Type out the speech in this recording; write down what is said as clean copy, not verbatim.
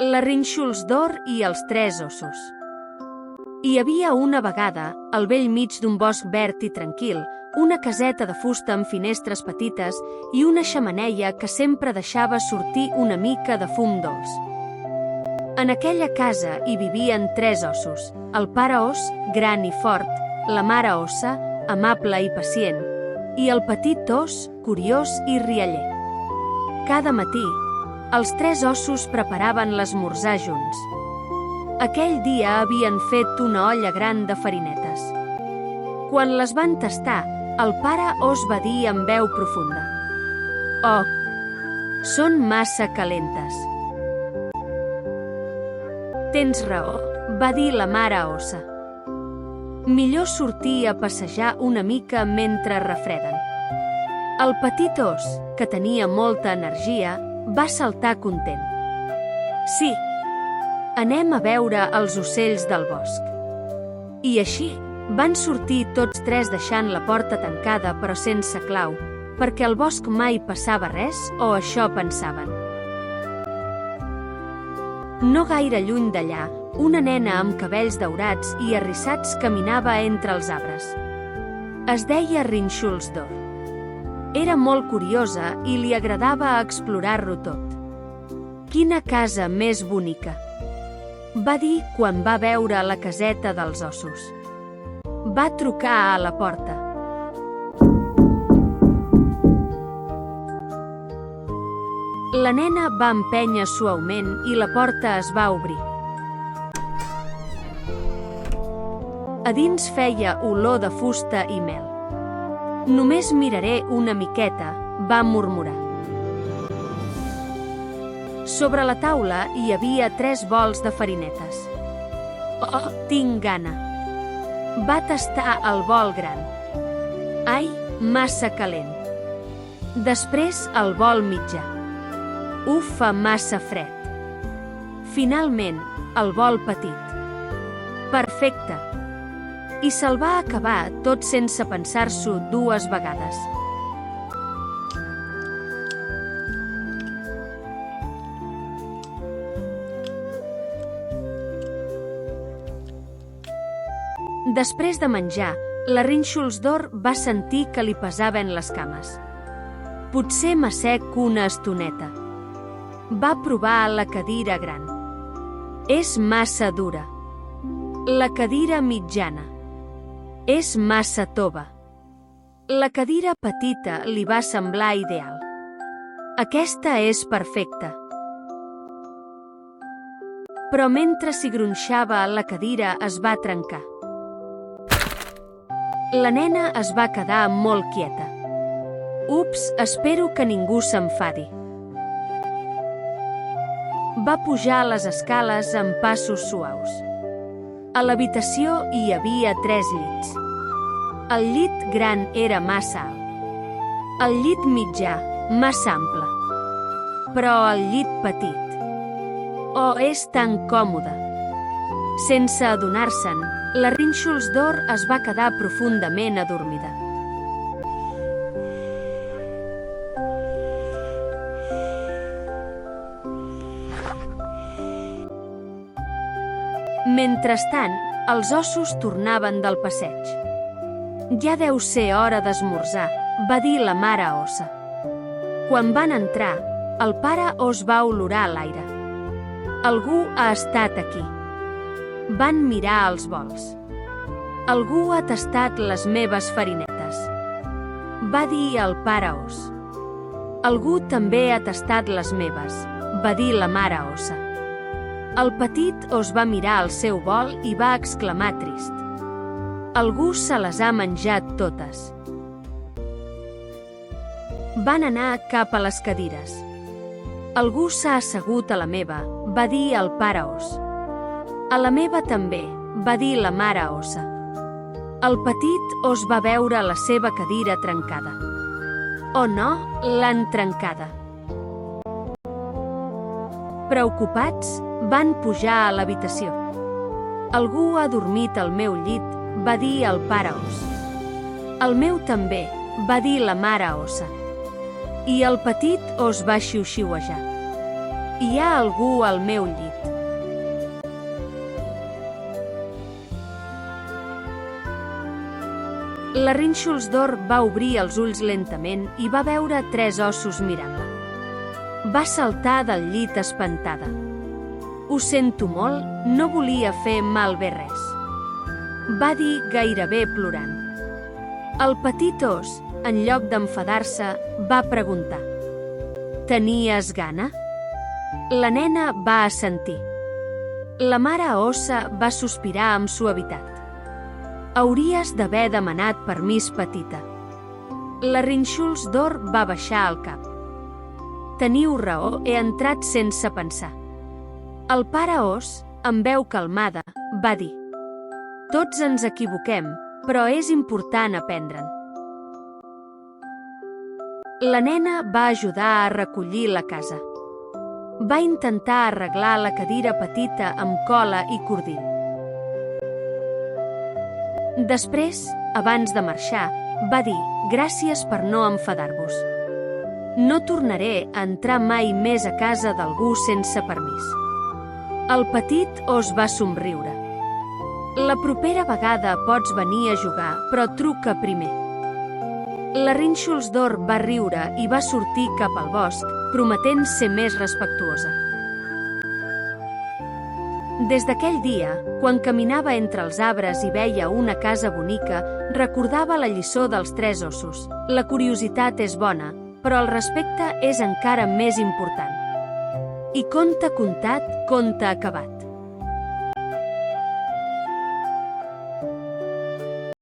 La Rínxols d'or i els tres ossos. Hi havia una vegada, al bell mig d'un bosc verd i tranquil, una caseta de fusta amb finestres petites i una xemeneia que sempre deixava sortir una mica de fum dolç. En aquella casa hi vivien tres ossos: el pare ós, gran i fort, la mare ossa, amable i pacient, i el petit ós, curiós i rialler. Cada matí, els tres ossos preparaven l'esmorzar junts. Aquell dia havien fet una olla gran de farinetes. Quan les van tastar, el pare ós va dir amb veu profunda: «Oh, són massa calentes». «Tens raó», va dir la mare ossa. «Millor sortir a passejar una mica mentre refreden». El petit ós, que tenia molta energia, va saltar content. «Sí, anem a veure els ocells del bosc». I així van sortir tots tres deixant la porta tancada però sense clau, perquè al bosc mai passava res, o això pensaven. No gaire lluny d'allà, una nena amb cabells daurats i arrissats caminava entre els arbres. Es deia Rínxols d'or. Era molt curiosa i li agradava explorar-ho tot. «Quina casa més bonica!», va dir quan va veure la caseta dels ossos. Va trucar a la porta. La nena va empènyer suaument i la porta es va obrir. A dins feia olor de fusta i mel. «Només miraré una miqueta», va murmurar. Sobre la taula hi havia 3 bols de farinetes. «Oh, tinc gana». Va tastar el bol gran. «Ai, massa calent». Després el bol mitjà. «Ufa, massa fred». Finalment, el bol petit. «Perfecte». I se'l va acabar tot sense pensar-s'ho 2 vegades. Després de menjar, la Rínxols d'or va sentir que li pesaven les cames. «Potser m'assec una estoneta». Va provar la cadira gran. «És massa dura». La cadira mitjana. «És massa tova». La cadira petita li va semblar ideal. «Aquesta és perfecta». Però mentre s'hi gronxava, la cadira es va trencar. La nena es va quedar molt quieta. «Ups, espero que ningú s'enfadi». Va pujar les escales amb passos suaus. A l'habitació hi havia 3 llits. El llit gran era massa alt. El llit mitjà, massa ample. Però el llit petit. Oh, és tan còmode! Sense adonar-se'n, la Rínxols d'or es va quedar profundament adormida. Mentrestant, els ossos tornaven del passeig. «Ja deu ser hora d'esmorzar», va dir la mare ossa. Quan van entrar, el pare os va olorar l'aire. «Algú ha estat aquí». Van mirar els bols. «Algú ha tastat les meves farinetes», va dir el pare os. «Algú també ha tastat les meves», va dir la mare ossa. El petit os va mirar el seu bol i va exclamar trist: «Algú se les ha menjat totes». Van anar cap a les cadires. «Algú s'ha assegut a la meva», va dir el pare os. «A la meva també», va dir la mare ossa. El petit os va veure la seva cadira trencada. «Oh no, l'han trencada». Preocupats, van pujar a l'habitació. «Algú ha dormit al meu llit», va dir el pare os. «El meu també», va dir la mare ossa. I el petit os va xiuxiuejar. Hi ha algú al meu llit. La Rínxolsdor va obrir els ulls lentament i va veure 3 ossos mirant-la. Va saltar del llit espantada. Ho sento molt, no volia fer malbé res, va dir gairebé plorant. El petit os, en lloc d'enfadar-se, va preguntar: «Tenies gana?» La nena va assentir. La mare ossa va sospirar amb suavitat. «Hauries d'haver demanat permís, petita». La Rínxolsdor va baixar el cap. «Teniu raó, he entrat sense pensar». El pare os, amb veu calmada, va dir: «Tots ens equivoquem, però és important aprendre'n». La nena va ajudar a recollir la casa. Va intentar arreglar la cadira petita amb cola i cordill. Després, abans de marxar, va dir: «Gràcies per no enfadar-vos. No tornaré a entrar mai més a casa d'algú sense permís». El petit os va somriure. «La propera vegada pots venir a jugar, però truca primer». La Rínxolsdor va riure i va sortir cap al bosc, prometent ser més respectuosa. Des d'aquell dia, quan caminava entre els arbres i veia una casa bonica, recordava la lliçó dels 3 ossos. La curiositat és bona, però el respecte és encara més important. I conte contat, conte acabat.